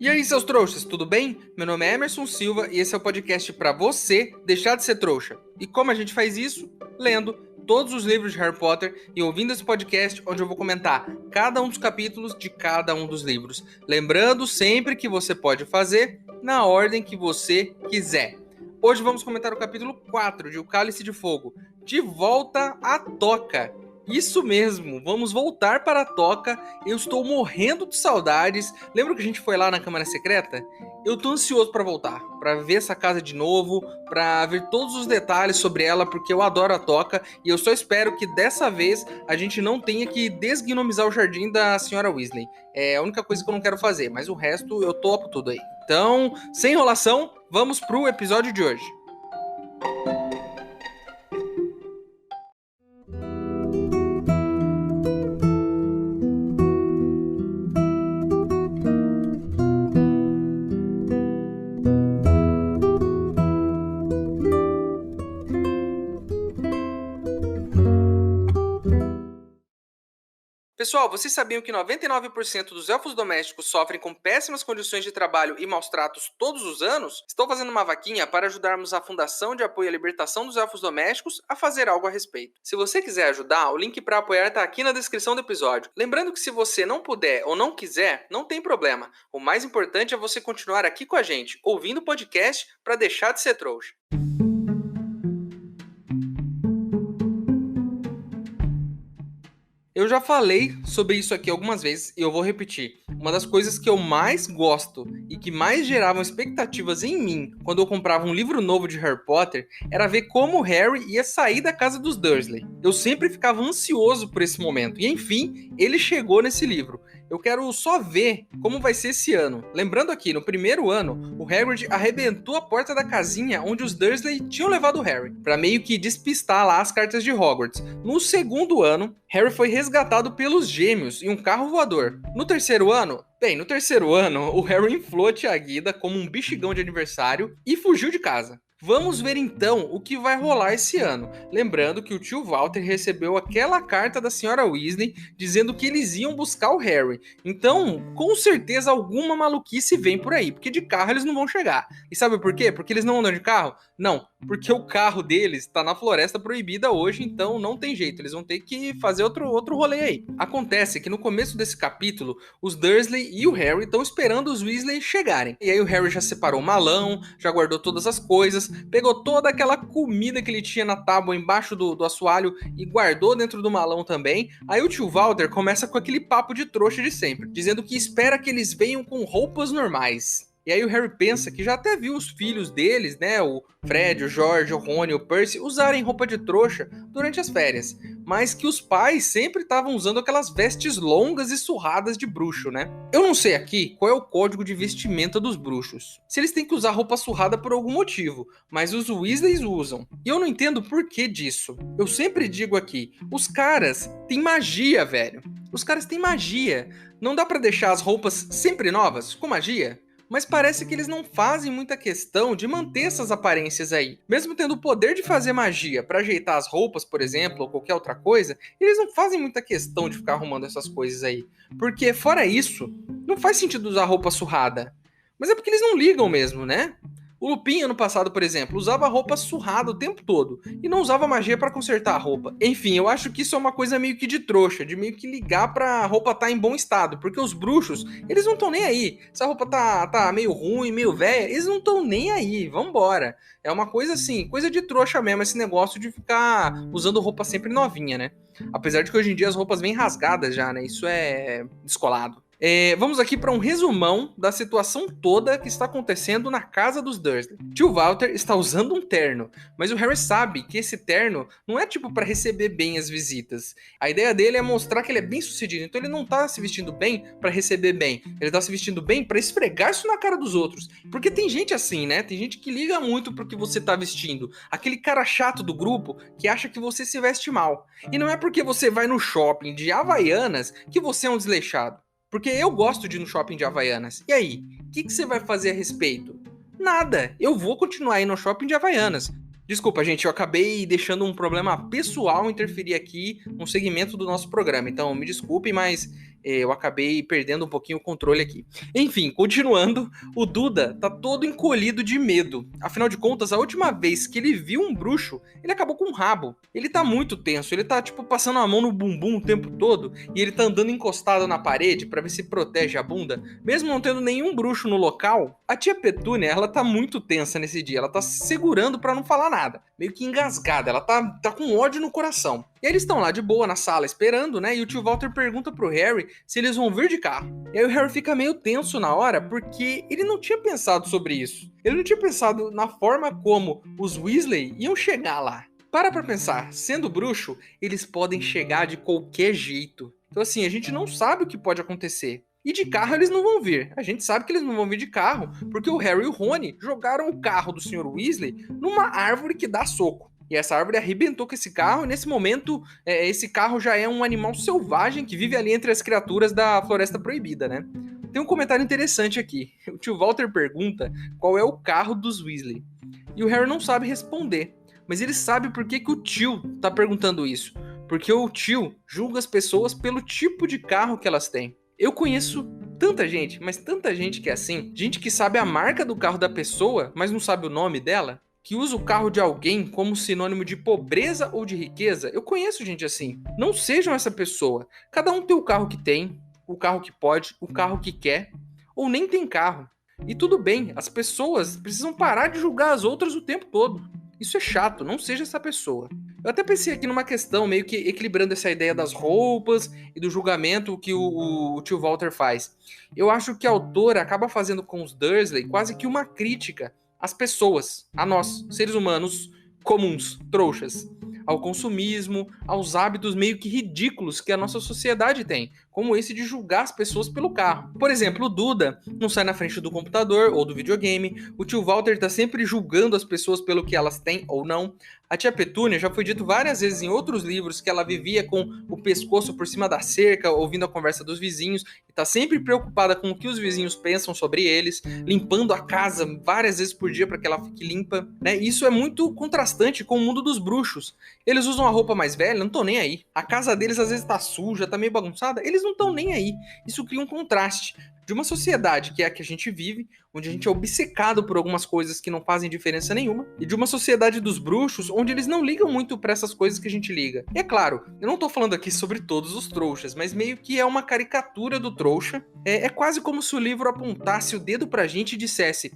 E aí, seus trouxas, tudo bem? Meu nome é Emerson Silva e esse é o podcast para você deixar de ser trouxa. E como a gente faz isso? Lendo todos os livros de Harry Potter e ouvindo esse podcast onde eu vou comentar cada um dos capítulos de cada um dos livros. Lembrando sempre que você pode fazer na ordem que você quiser. Hoje vamos comentar o capítulo 4 de O Cálice de Fogo, De Volta à Toca. Isso mesmo, vamos voltar para a Toca. Eu estou morrendo de saudades. Lembra que a gente foi lá na Câmara Secreta? Eu tô ansioso para voltar, para ver essa casa de novo, para ver todos os detalhes sobre ela, porque eu adoro a Toca e eu só espero que dessa vez a gente não tenha que desgnomizar o jardim da Senhora Weasley. É a única coisa que eu não quero fazer, mas o resto eu topo tudo aí. Então, sem enrolação, vamos pro episódio de hoje. Pessoal, vocês sabiam que 99% dos elfos domésticos sofrem com péssimas condições de trabalho e maus tratos todos os anos? Estou fazendo uma vaquinha para ajudarmos a Fundação de Apoio à Libertação dos Elfos Domésticos a fazer algo a respeito. Se você quiser ajudar, o link para apoiar está aqui na descrição do episódio. Lembrando que se você não puder ou não quiser, não tem problema. O mais importante é você continuar aqui com a gente, ouvindo o podcast para deixar de ser trouxa. Eu já falei sobre isso aqui algumas vezes e eu vou repetir. Uma das coisas que eu mais gosto e que mais geravam expectativas em mim quando eu comprava um livro novo de Harry Potter era ver como o Harry ia sair da casa dos Dursley. Eu sempre ficava ansioso por esse momento e enfim, ele chegou nesse livro. Eu quero só ver como vai ser esse ano. Lembrando aqui, no primeiro ano, o Hagrid arrebentou a porta da casinha onde os Dursley tinham levado o Harry, para meio que despistar lá as cartas de Hogwarts. No segundo ano, Harry foi resgatado pelos gêmeos em um carro voador. No terceiro ano, o Harry inflou a tia Guida como um bexigão de aniversário e fugiu de casa. Vamos ver então o que vai rolar esse ano. Lembrando que o tio Walter recebeu aquela carta da senhora Weasley dizendo que eles iam buscar o Harry. Então, com certeza alguma maluquice vem por aí, porque de carro eles não vão chegar. E sabe por quê? Porque eles não andam de carro? Não, porque o carro deles está na Floresta Proibida hoje, então não tem jeito, eles vão ter que fazer outro rolê aí. Acontece que no começo desse capítulo, os Dursley e o Harry estão esperando os Weasley chegarem. E aí o Harry já separou o malão, já guardou todas as coisas, pegou toda aquela comida que ele tinha na tábua embaixo do assoalho e guardou dentro do malão também. Aí o tio Walter começa com aquele papo de trouxa de sempre, dizendo que espera que eles venham com roupas normais. E aí o Harry pensa que já até viu os filhos deles, né, o Fred, o George, o Rony, o Percy, usarem roupa de trouxa durante as férias, mas que os pais sempre estavam usando aquelas vestes longas e surradas de bruxo, né? Eu não sei aqui qual é o código de vestimenta dos bruxos, se eles têm que usar roupa surrada por algum motivo, mas os Weasleys usam. E eu não entendo por que disso. Eu sempre digo aqui, os caras têm magia, velho. Os caras têm magia. Não dá pra deixar as roupas sempre novas, com magia? Mas parece que eles não fazem muita questão de manter essas aparências aí. Mesmo tendo o poder de fazer magia para ajeitar as roupas, por exemplo, ou qualquer outra coisa, eles não fazem muita questão de ficar arrumando essas coisas aí. Porque, fora isso, não faz sentido usar roupa surrada. Mas é porque eles não ligam mesmo, né? O Lupin, ano passado, por exemplo, usava roupa surrada o tempo todo e não usava magia para consertar a roupa. Enfim, eu acho que isso é uma coisa meio que de trouxa, de meio que ligar pra roupa estar em bom estado, porque os bruxos, eles não estão nem aí. Se a roupa tá meio ruim, meio velha, eles não estão nem aí, vambora. É uma coisa assim, coisa de trouxa mesmo, esse negócio de ficar usando roupa sempre novinha, né? Apesar de que hoje em dia as roupas vêm rasgadas já, né? Isso é descolado. Vamos aqui para um resumão da situação toda que está acontecendo na casa dos Dursley. Tio Walter está usando um terno, mas o Harry sabe que esse terno não é tipo para receber bem as visitas. A ideia dele é mostrar que ele é bem sucedido, então ele não tá se vestindo bem para receber bem, ele tá se vestindo bem para esfregar isso na cara dos outros. Porque tem gente assim, né? Tem gente que liga muito pro que você tá vestindo. Aquele cara chato do grupo que acha que você se veste mal. E não é porque você vai no shopping de Havaianas que você é um desleixado. Porque eu gosto de ir no shopping de Havaianas. E aí, o que você vai fazer a respeito? Nada, eu vou continuar aí no shopping de Havaianas. Desculpa, gente, eu acabei deixando um problema pessoal interferir aqui no segmento do nosso programa. Então, me desculpem, mas eu acabei perdendo um pouquinho o controle aqui. Enfim, continuando, o Duda tá todo encolhido de medo. Afinal de contas, a última vez que ele viu um bruxo, ele acabou com um rabo. Ele tá muito tenso, ele tá tipo passando a mão no bumbum o tempo todo e ele tá andando encostado na parede pra ver se protege a bunda, mesmo não tendo nenhum bruxo no local. A tia Petúnia, ela tá muito tensa nesse dia, ela tá se segurando pra não falar nada, meio que engasgada, ela tá com ódio no coração. E eles estão lá de boa na sala esperando, né? E o tio Walter pergunta pro Harry se eles vão vir de carro. E aí o Harry fica meio tenso na hora, porque ele não tinha pensado sobre isso. Ele não tinha pensado na forma como os Weasley iam chegar lá. Para pra pensar, sendo bruxo, eles podem chegar de qualquer jeito. Então assim, a gente não sabe o que pode acontecer. E de carro eles não vão vir. A gente sabe que eles não vão vir de carro, porque o Harry e o Rony jogaram o carro do Sr. Weasley numa árvore que dá soco. E essa árvore arrebentou com esse carro, e nesse momento, esse carro já é um animal selvagem que vive ali entre as criaturas da Floresta Proibida, né? Tem um comentário interessante aqui. O tio Walter pergunta qual é o carro dos Weasley. E o Harry não sabe responder. Mas ele sabe por que o tio tá perguntando isso. Porque o tio julga as pessoas pelo tipo de carro que elas têm. Eu conheço tanta gente, mas tanta gente que é assim. Gente que sabe a marca do carro da pessoa, mas não sabe o nome dela. Que usa o carro de alguém como sinônimo de pobreza ou de riqueza. Eu conheço gente assim. Não sejam essa pessoa. Cada um tem o carro que tem, o carro que pode, o carro que quer, ou nem tem carro. E tudo bem, as pessoas precisam parar de julgar as outras o tempo todo. Isso é chato, não seja essa pessoa. Eu até pensei aqui numa questão, meio que equilibrando essa ideia das roupas e do julgamento que o tio Walter faz. Eu acho que a autora acaba fazendo com os Dursley quase que uma crítica às pessoas, a nós, seres humanos comuns, trouxas, ao consumismo, aos hábitos meio que ridículos que a nossa sociedade tem, como esse de julgar as pessoas pelo carro. Por exemplo, o Duda não sai na frente do computador ou do videogame, o tio Walter tá sempre julgando as pessoas pelo que elas têm ou não. A tia Petúnia já foi dito várias vezes em outros livros que ela vivia com o pescoço por cima da cerca, ouvindo a conversa dos vizinhos, e tá sempre preocupada com o que os vizinhos pensam sobre eles, limpando a casa várias vezes por dia para que ela fique limpa, né? Isso é muito contrastante com o mundo dos bruxos. Eles usam a roupa mais velha, não estão nem aí. A casa deles às vezes tá suja, tá meio bagunçada, eles não estão nem aí. Isso cria um contraste de uma sociedade que é a que a gente vive, onde a gente é obcecado por algumas coisas que não fazem diferença nenhuma, e de uma sociedade dos bruxos, onde eles não ligam muito para essas coisas que a gente liga. E é claro, eu não tô falando aqui sobre todos os trouxas, mas meio que é uma caricatura do trouxa. É quase como se o livro apontasse o dedo pra gente e dissesse: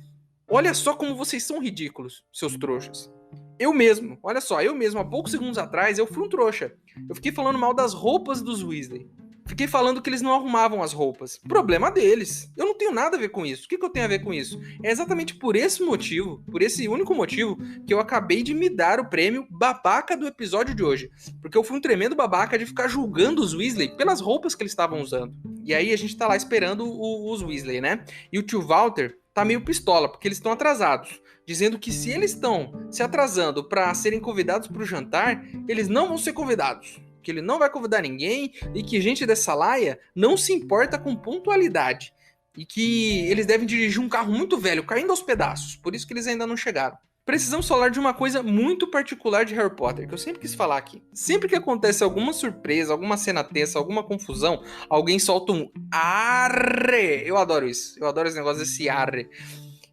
olha só como vocês são ridículos, seus trouxas. Eu mesmo, olha só, eu mesmo, há poucos segundos atrás, eu fui um trouxa. Eu fiquei falando mal das roupas dos Weasley. Fiquei falando que eles não arrumavam as roupas. Problema deles. Eu não tenho nada a ver com isso. O que eu tenho a ver com isso? É exatamente por esse motivo, por esse único motivo, que eu acabei de me dar o prêmio babaca do episódio de hoje. Porque eu fui um tremendo babaca de ficar julgando os Weasley pelas roupas que eles estavam usando. E aí a gente tá lá esperando os Weasley, né? E o tio Walter tá meio pistola, porque eles estão atrasados. Dizendo que se eles estão se atrasando para serem convidados para o jantar, eles não vão ser convidados. Que ele não vai convidar ninguém e que gente dessa laia não se importa com pontualidade. E que eles devem dirigir um carro muito velho, caindo aos pedaços. Por isso que eles ainda não chegaram. Precisamos falar de uma coisa muito particular de Harry Potter, que eu sempre quis falar aqui. Sempre que acontece alguma surpresa, alguma cena tensa, alguma confusão, alguém solta um arre. Eu adoro isso. Eu adoro esse negócio desse arre.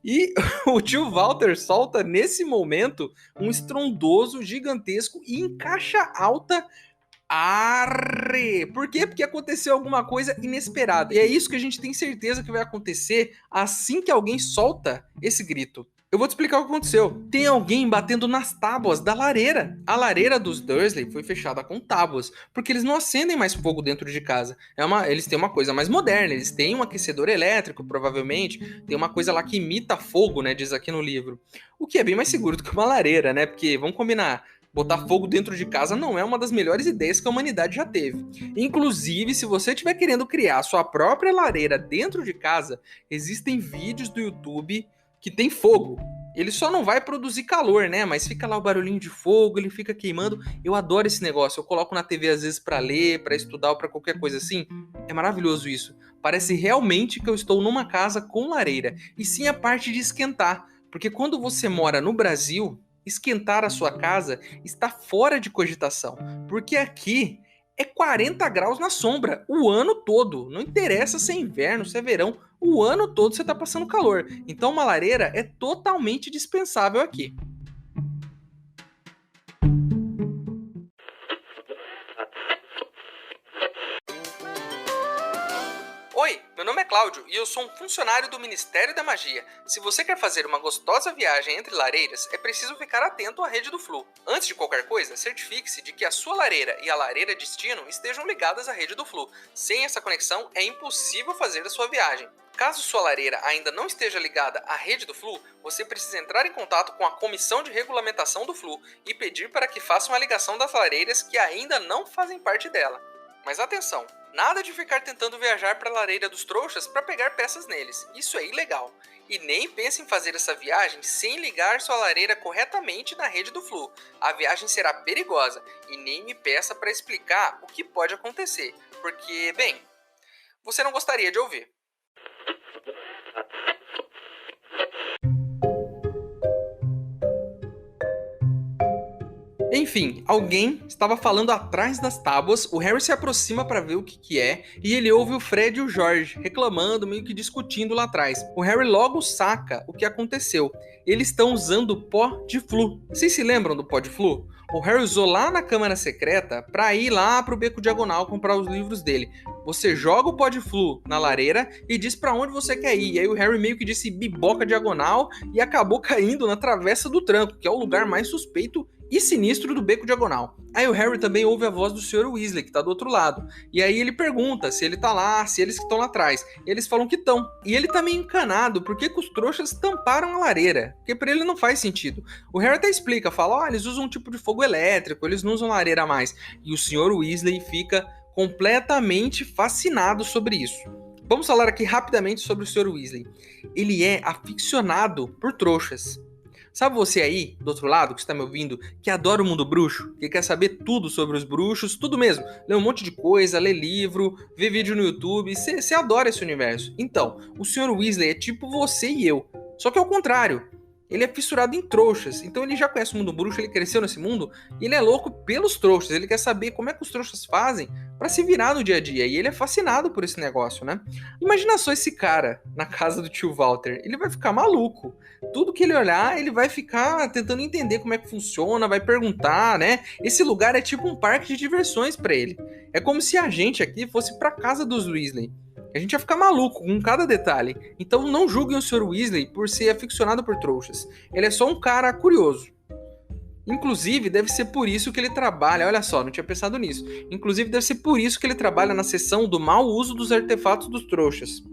E o tio Walter solta, nesse momento, um estrondoso, gigantesco e em caixa alta arre. Por quê? Porque aconteceu alguma coisa inesperada. E é isso que a gente tem certeza que vai acontecer assim que alguém solta esse grito. Eu vou te explicar o que aconteceu. Tem alguém batendo nas tábuas da lareira. A lareira dos Dursley foi fechada com tábuas, porque eles não acendem mais fogo dentro de casa. Eles têm uma coisa mais moderna, eles têm um aquecedor elétrico, provavelmente. Tem uma coisa lá que imita fogo, né, diz aqui no livro. O que é bem mais seguro do que uma lareira, né? Porque, vamos combinar, botar fogo dentro de casa não é uma das melhores ideias que a humanidade já teve. Inclusive, se você estiver querendo criar sua própria lareira dentro de casa, existem vídeos do YouTube que tem fogo. Ele só não vai produzir calor, né? Mas fica lá o barulhinho de fogo, ele fica queimando. Eu adoro esse negócio. Eu coloco na TV às vezes para ler, para estudar ou para qualquer coisa assim. É maravilhoso isso. Parece realmente que eu estou numa casa com lareira. E sim a parte de esquentar. Porque quando você mora no Brasil, esquentar a sua casa está fora de cogitação. Porque aqui é 40 graus na sombra o ano todo. Não interessa se é inverno, se é verão, o ano todo você tá passando calor. Então uma lareira é totalmente dispensável aqui. Oi, meu nome é Cláudio e eu sou um funcionário do Ministério da Magia. Se você quer fazer uma gostosa viagem entre lareiras, é preciso ficar atento à rede do Flu. Antes de qualquer coisa, certifique-se de que a sua lareira e a lareira destino estejam ligadas à rede do Flu. Sem essa conexão, é impossível fazer a sua viagem. Caso sua lareira ainda não esteja ligada à rede do Flu, você precisa entrar em contato com a Comissão de Regulamentação do Flu e pedir para que façam a ligação das lareiras que ainda não fazem parte dela. Mas atenção, nada de ficar tentando viajar para a lareira dos trouxas para pegar peças neles, isso é ilegal. E nem pense em fazer essa viagem sem ligar sua lareira corretamente na rede do Flu. A viagem será perigosa e nem me peça para explicar o que pode acontecer, porque, bem, você não gostaria de ouvir. Enfim, alguém estava falando atrás das tábuas, o Harry se aproxima para ver o que é, e ele ouve o Fred e o George reclamando, meio que discutindo lá atrás. O Harry logo saca o que aconteceu. Eles estão usando pó de Flu. Vocês se lembram do pó de Flu? O Harry usou lá na Câmara Secreta para ir lá pro Beco Diagonal comprar os livros dele. Você joga o pó de Flu na lareira e diz para onde você quer ir. E aí o Harry meio que disse biboca diagonal e acabou caindo na Travessa do Tranco, que é o lugar mais suspeito e sinistro do Beco Diagonal. Aí o Harry também ouve a voz do Sr. Weasley, que tá do outro lado. E aí ele pergunta se ele tá lá, se eles que estão lá atrás. Eles falam que estão. E ele tá meio encanado, porque que os trouxas tamparam a lareira? Porque pra ele não faz sentido. O Harry até explica, fala, eles usam um tipo de fogo elétrico, eles não usam lareira mais. E o Sr. Weasley fica completamente fascinado sobre isso. Vamos falar aqui rapidamente sobre o Sr. Weasley. Ele é aficionado por trouxas. Sabe você aí, do outro lado, que está me ouvindo, que adora o mundo bruxo, que quer saber tudo sobre os bruxos, tudo mesmo, lê um monte de coisa, lê livro, vê vídeo no YouTube, você adora esse universo. Então, o Sr. Weasley é tipo você e eu, só que ao contrário. Ele é fissurado em trouxas, então ele já conhece o mundo bruxo, ele cresceu nesse mundo, e ele é louco pelos trouxas, ele quer saber como é que os trouxas fazem para se virar no dia a dia, e ele é fascinado por esse negócio, né? Imagina só esse cara na casa do tio Walter, ele vai ficar maluco. Tudo que ele olhar, ele vai ficar tentando entender como é que funciona, vai perguntar, né? Esse lugar é tipo um parque de diversões para ele. É como se a gente aqui fosse para casa dos Weasley. A gente ia ficar maluco com cada detalhe. Então não julguem o Sr. Weasley por ser aficionado por trouxas. Ele é só um cara curioso. Inclusive, deve ser por isso que ele trabalha... Olha só, não tinha pensado nisso. Inclusive, deve ser por isso que ele trabalha na seção do mau uso dos artefatos dos trouxas.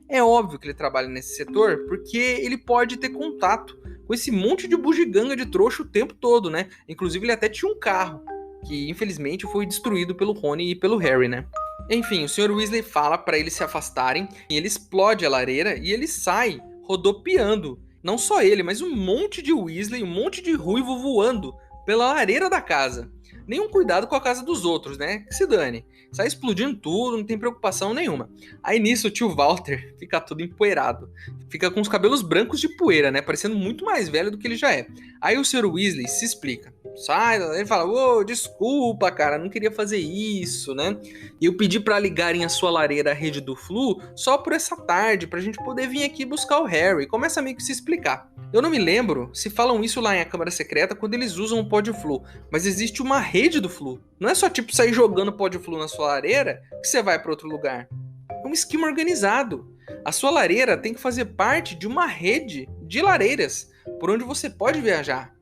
É óbvio que ele trabalha nesse setor porque ele pode ter contato com esse monte de bugiganga de trouxa o tempo todo, né? Inclusive, ele até tinha um carro que, infelizmente, foi destruído pelo Rony e pelo Harry, né? Enfim, o Sr. Weasley fala para eles se afastarem, e ele explode a lareira e ele sai rodopiando. Não só ele, mas um monte de Weasley, um monte de ruivo voando pela lareira da casa. Nenhum cuidado com a casa dos outros, né? Que se dane. Sai explodindo tudo, não tem preocupação nenhuma. Aí nisso o tio Walter fica todo empoeirado. Fica com os cabelos brancos de poeira, né? Parecendo muito mais velho do que ele já é. Aí o Sr. Weasley se explica. Sai, ele fala, desculpa, cara, não queria fazer isso, né? E eu pedi pra ligarem a sua lareira à rede do Flu só por essa tarde, pra gente poder vir aqui buscar o Harry. Começa a meio que se explicar. Eu não me lembro se falam isso lá em A Câmara Secreta quando eles usam o pó de Flu, mas existe uma rede do Flu. Não é só tipo sair jogando pó de Flu na sua lareira que você vai pra outro lugar. É um esquema organizado. A sua lareira tem que fazer parte de uma rede de lareiras por onde você pode viajar.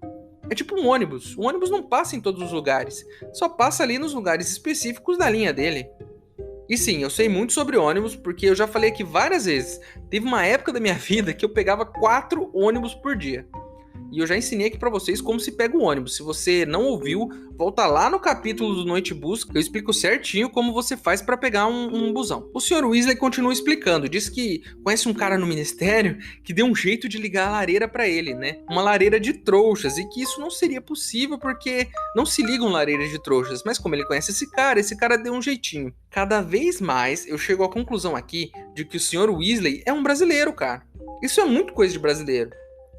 É tipo um ônibus. O ônibus não passa em todos os lugares. Só passa ali nos lugares específicos da linha dele. E sim, eu sei muito sobre ônibus, porque eu já falei aqui várias vezes. Teve uma época da minha vida que eu pegava 4 ônibus por dia. E eu já ensinei aqui pra vocês como se pega o ônibus. Se você não ouviu, volta lá no capítulo do Noite Busca, eu explico certinho como você faz pra pegar um busão. O Sr. Weasley continua explicando, diz que conhece um cara no ministério que deu um jeito de ligar a lareira pra ele, né? Uma lareira de trouxas, e que isso não seria possível porque não se ligam lareiras de trouxas. Mas como ele conhece esse cara deu um jeitinho. Cada vez mais eu chego à conclusão aqui de que o Sr. Weasley é um brasileiro, cara. Isso é muito coisa de brasileiro.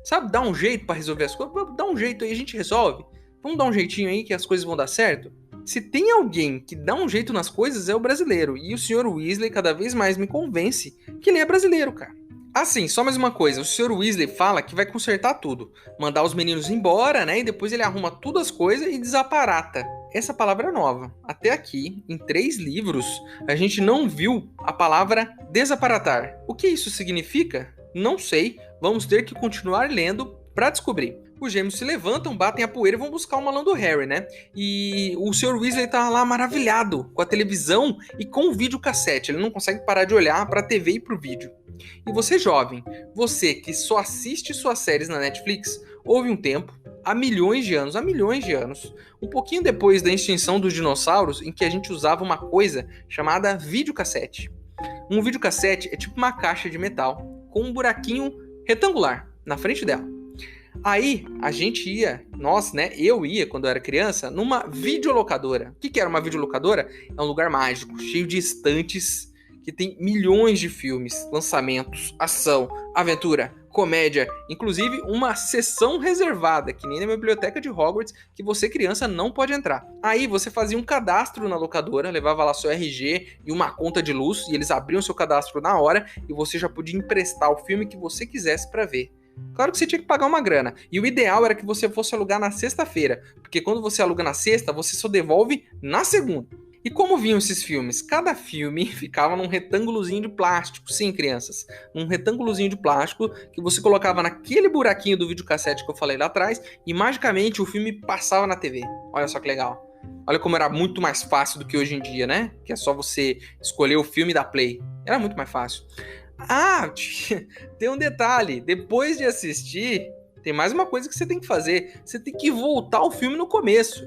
Sabe, dá um jeito pra resolver as coisas? Dá um jeito aí, a gente resolve. Vamos dar um jeitinho aí que as coisas vão dar certo? Se tem alguém que dá um jeito nas coisas, é o brasileiro. E o Sr. Weasley cada vez mais me convence que ele é brasileiro, cara. Assim, só mais uma coisa. O Sr. Weasley fala que vai consertar tudo. Mandar os meninos embora, né? E depois ele arruma tudo as coisas e desaparata. Essa palavra é nova. Até aqui, em 3 livros, a gente não viu a palavra desaparatar. O que isso significa? Não sei. Vamos ter que continuar lendo para descobrir. Os gêmeos se levantam, batem a poeira e vão buscar o malão do Harry, né? E o Sr. Weasley tá lá maravilhado com a televisão e com o videocassete. Ele não consegue parar de olhar para a TV e pro vídeo. E você, jovem, você que só assiste suas séries na Netflix, houve um tempo, há milhões de anos, um pouquinho depois da extinção dos dinossauros, em que a gente usava uma coisa chamada videocassete. Um videocassete é tipo uma caixa de metal com um buraquinho retangular na frente dela. Aí a gente ia, eu ia quando eu era criança, numa videolocadora. O que era uma videolocadora? É um lugar mágico, cheio de estantes, que tem milhões de filmes, lançamentos, ação, aventura, comédia, inclusive uma seção reservada, que nem na biblioteca de Hogwarts, que você, criança, não pode entrar. Aí você fazia um cadastro na locadora, levava lá seu RG e uma conta de luz, e eles abriam seu cadastro na hora, e você já podia emprestar o filme que você quisesse para ver. Claro que você tinha que pagar uma grana. E o ideal era que você fosse alugar na sexta-feira, porque quando você aluga na sexta, você só devolve na segunda. E como vinham esses filmes? Cada filme ficava num retângulozinho de plástico. Sim, crianças. Num retângulozinho de plástico que você colocava naquele buraquinho do videocassete que eu falei lá atrás e magicamente o filme passava na TV. Olha só que legal. Olha como era muito mais fácil do que hoje em dia, né? Que é só você escolher o filme da Play. Era muito mais fácil. Ah, tem um detalhe. Depois de assistir, tem mais uma coisa que você tem que fazer. Você tem que voltar o filme no começo.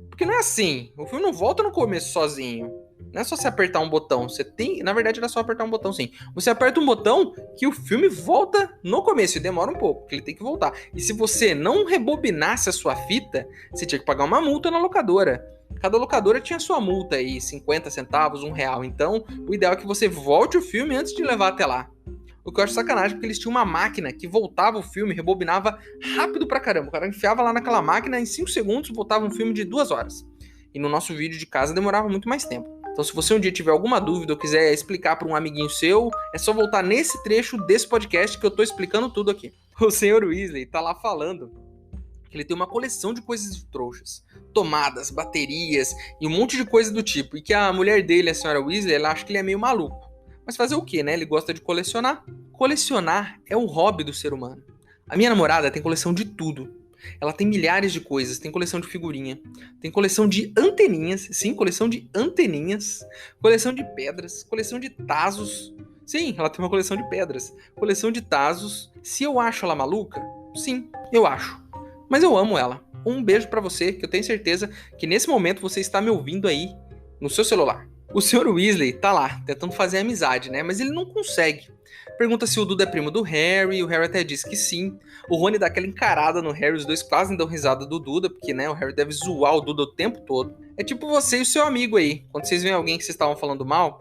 Porque não é assim. O filme não volta no começo sozinho. Não é só você apertar um botão. Você tem... Na verdade, era só apertar um botão, sim. Você aperta um botão que o filme volta no começo. E demora um pouco, porque ele tem que voltar. E se você não rebobinasse a sua fita, você tinha que pagar uma multa na locadora. Cada locadora tinha sua multa aí, 50 centavos, R$1. Então, o ideal é que você volte o filme antes de levar até lá. O que eu acho sacanagem, porque eles tinham uma máquina que voltava o filme, rebobinava rápido pra caramba. O cara enfiava lá naquela máquina, em 5 segundos, voltava um filme de 2 horas. E no nosso vídeo de casa demorava muito mais tempo. Então, se você um dia tiver alguma dúvida ou quiser explicar para um amiguinho seu, é só voltar nesse trecho desse podcast que eu tô explicando tudo aqui. O Sr. Weasley tá lá falando que ele tem uma coleção de coisas de trouxas. Tomadas, baterias e um monte de coisa do tipo. E que a mulher dele, a Sra. Weasley, ela acha que ele é meio maluco. Mas fazer o quê, né? Ele gosta de colecionar. Colecionar é um hobby do ser humano. A minha namorada tem coleção de tudo. Ela tem milhares de coisas. Tem coleção de figurinha. Tem coleção de anteninhas. Sim, coleção de anteninhas. Coleção de pedras. Coleção de tazos. Sim, ela tem uma coleção de pedras. Coleção de tazos. Se eu acho ela maluca? Sim, eu acho. Mas eu amo ela. Um beijo pra você, que eu tenho certeza que nesse momento você está me ouvindo aí no seu celular. O Sr. Weasley tá lá, tentando fazer amizade, né? Mas ele não consegue. Pergunta se o Duda é primo do Harry, o Harry até diz que sim. O Rony dá aquela encarada no Harry, os dois quase dão risada do Duda, porque, né, o Harry deve zoar o Duda o tempo todo. É tipo você e o seu amigo aí. Quando vocês veem alguém que vocês estavam falando mal,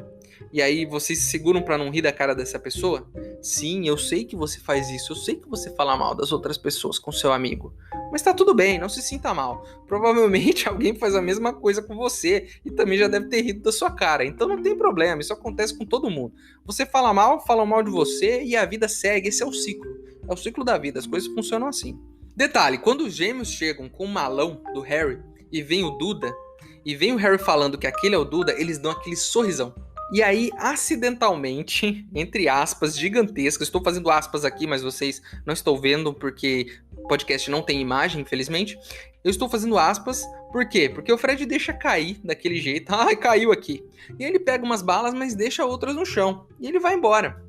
e aí vocês se seguram pra não rir da cara dessa pessoa. Sim, eu sei que você faz isso, eu sei que você fala mal das outras pessoas com seu amigo. Mas tá tudo bem, não se sinta mal. Provavelmente alguém faz a mesma coisa com você e também já deve ter rido da sua cara. Então não tem problema, isso acontece com todo mundo. Você fala mal, falam mal de você e a vida segue, esse é o ciclo. É o ciclo da vida, as coisas funcionam assim. Detalhe, quando os gêmeos chegam com o malão do Harry e vem o Duda, e vem o Harry falando que aquele é o Duda, eles dão aquele sorrisão. E aí, acidentalmente, entre aspas, gigantescas, estou fazendo aspas aqui, mas vocês não estão vendo porque o podcast não tem imagem, infelizmente. Eu estou fazendo aspas, por quê? Porque o Fred deixa cair daquele jeito. Ai, caiu aqui. E ele pega umas balas, mas deixa outras no chão. E ele vai embora.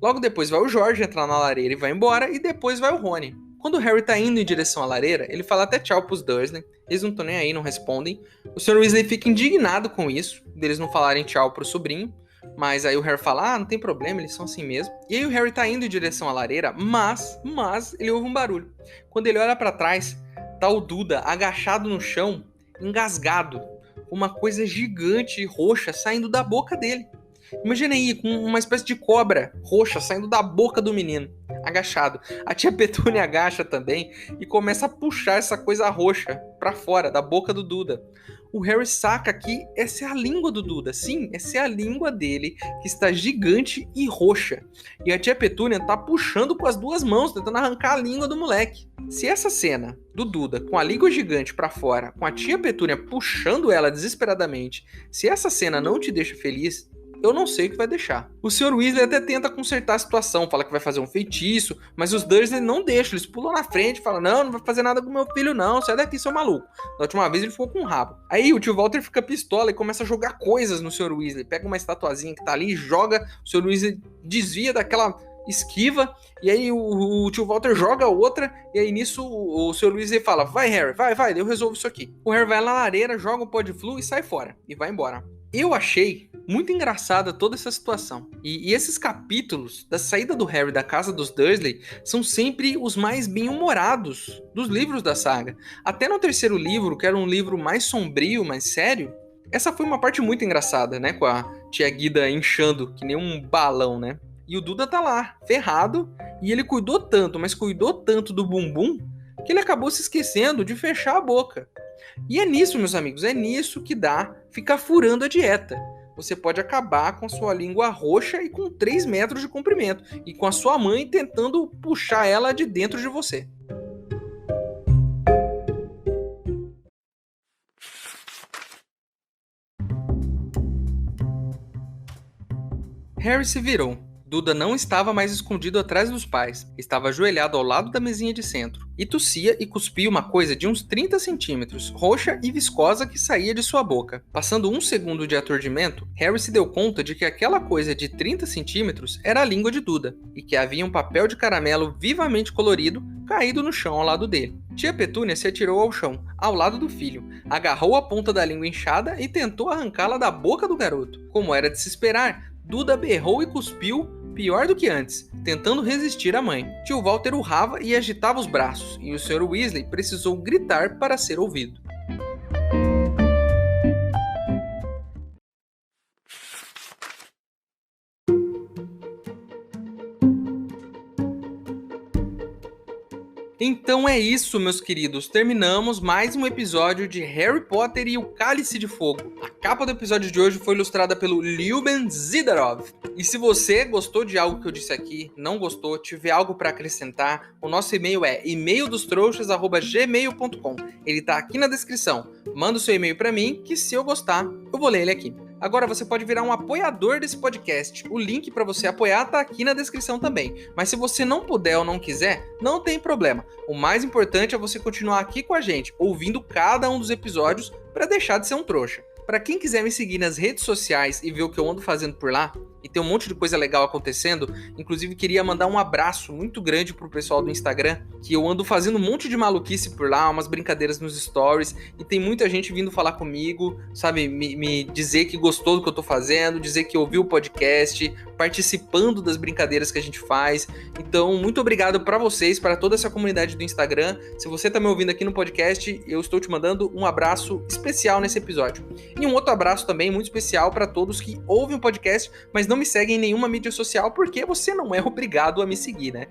Logo depois vai o George entrar na lareira e vai embora, e depois vai o Rony. Quando o Harry tá indo em direção à lareira, ele fala até tchau pros Dursley. Eles não estão nem aí, não respondem. O Sr. Weasley fica indignado com isso, deles não falarem tchau pro sobrinho. Mas aí o Harry fala, não tem problema, eles são assim mesmo. E aí o Harry tá indo em direção à lareira, mas ele ouve um barulho. Quando ele olha pra trás, tá o Duda agachado no chão, engasgado. Uma coisa gigante e roxa saindo da boca dele. Imagina aí, com uma espécie de cobra roxa saindo da boca do menino, agachado. A tia Petúnia agacha também e começa a puxar essa coisa roxa pra fora, da boca do Duda. o Harry saca que essa é a língua do Duda. Sim, essa é a língua dele, que está gigante e roxa. E a tia Petúnia tá puxando com as duas mãos, tentando arrancar a língua do moleque. Se essa cena do Duda com a língua gigante pra fora, com a tia Petúnia puxando ela desesperadamente, se essa cena não te deixa feliz, eu não sei o que vai deixar. O Sr. Weasley até tenta consertar a situação, fala que vai fazer um feitiço, mas os Dursley não deixam, eles pulam na frente e falam, não vai fazer nada com meu filho não, sai daqui, seu maluco. Da última vez ele ficou com um rabo. Aí o tio Walter fica pistola e começa a jogar coisas no Sr. Weasley, pega uma estatuazinha que tá ali e joga, o Sr. Weasley desvia daquela esquiva, e aí o tio Walter joga outra, e aí nisso o Sr. Weasley fala, vai Harry, vai, eu resolvo isso aqui. O Harry vai na lareira, joga o pó de flu e sai fora, e vai embora. Eu achei muito engraçada toda essa situação. E esses capítulos da saída do Harry da casa dos Dursley são sempre os mais bem-humorados dos livros da saga. Até no terceiro livro, que era um livro mais sombrio, mais sério, essa foi uma parte muito engraçada, né? Com a tia Guida inchando, que nem um balão, né? E o Duda tá lá, ferrado, e ele cuidou tanto, mas cuidou tanto do bumbum, que ele acabou se esquecendo de fechar a boca. E é nisso, meus amigos, é nisso que dá ficar furando a dieta. Você pode acabar com a sua língua roxa e com 3 metros de comprimento, e com a sua mãe tentando puxar ela de dentro de você. Harry se virou. Duda não estava mais escondido atrás dos pais, estava ajoelhado ao lado da mesinha de centro, e tossia e cuspia uma coisa de uns 30 centímetros, roxa e viscosa que saía de sua boca. Passando um segundo de aturdimento, Harry se deu conta de que aquela coisa de 30 centímetros era a língua de Duda, e que havia um papel de caramelo vivamente colorido caído no chão ao lado dele. Tia Petúnia se atirou ao chão, ao lado do filho, agarrou a ponta da língua inchada e tentou arrancá-la da boca do garoto. Como era de se esperar, Duda berrou e cuspiu pior do que antes, tentando resistir à mãe. Tio Walter urrava e agitava os braços, e o Sr. Weasley precisou gritar para ser ouvido. Então é isso, meus queridos. Terminamos mais um episódio de Harry Potter e o Cálice de Fogo. A capa do episódio de hoje foi ilustrada pelo Lyuben Zidorov. E se você gostou de algo que eu disse aqui, não gostou, tiver algo para acrescentar, o nosso e-mail é emaildostrouxas@gmail.com. Ele tá aqui na descrição. Manda o seu e-mail para mim, que se eu gostar, eu vou ler ele aqui. Agora você pode virar um apoiador desse podcast. O link para você apoiar tá aqui na descrição também. Mas se você não puder ou não quiser, não tem problema. O mais importante é você continuar aqui com a gente, ouvindo cada um dos episódios para deixar de ser um trouxa. Para quem quiser me seguir nas redes sociais e ver o que eu ando fazendo por lá, e tem um monte de coisa legal acontecendo, inclusive queria mandar um abraço muito grande pro pessoal do Instagram, que eu ando fazendo um monte de maluquice por lá, umas brincadeiras nos stories, e tem muita gente vindo falar comigo, sabe, me dizer que gostou do que eu tô fazendo, dizer que ouviu o podcast, participando das brincadeiras que a gente faz. Então, muito obrigado para vocês, para toda essa comunidade do Instagram. Se você tá me ouvindo aqui no podcast, eu estou te mandando um abraço especial nesse episódio. E um outro abraço também muito especial para todos que ouvem o podcast, mas não me seguem em nenhuma mídia social, porque você não é obrigado a me seguir, né?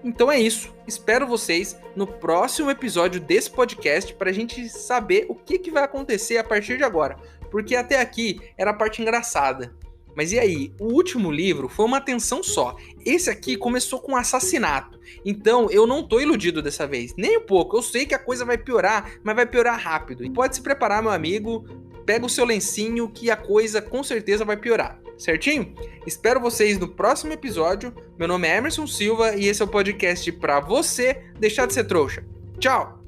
Então é isso. Espero vocês no próximo episódio desse podcast para a gente saber o que vai acontecer a partir de agora. Porque até aqui era a parte engraçada. Mas e aí? O último livro foi uma tensão só. Esse aqui começou com um assassinato. Então eu não tô iludido dessa vez. Nem um pouco. Eu sei que a coisa vai piorar, mas vai piorar rápido. E pode se preparar, meu amigo. Pega o seu lencinho que a coisa com certeza vai piorar. Certinho? Espero vocês no próximo episódio. Meu nome é Emerson Silva e esse é o podcast pra você deixar de ser trouxa. Tchau!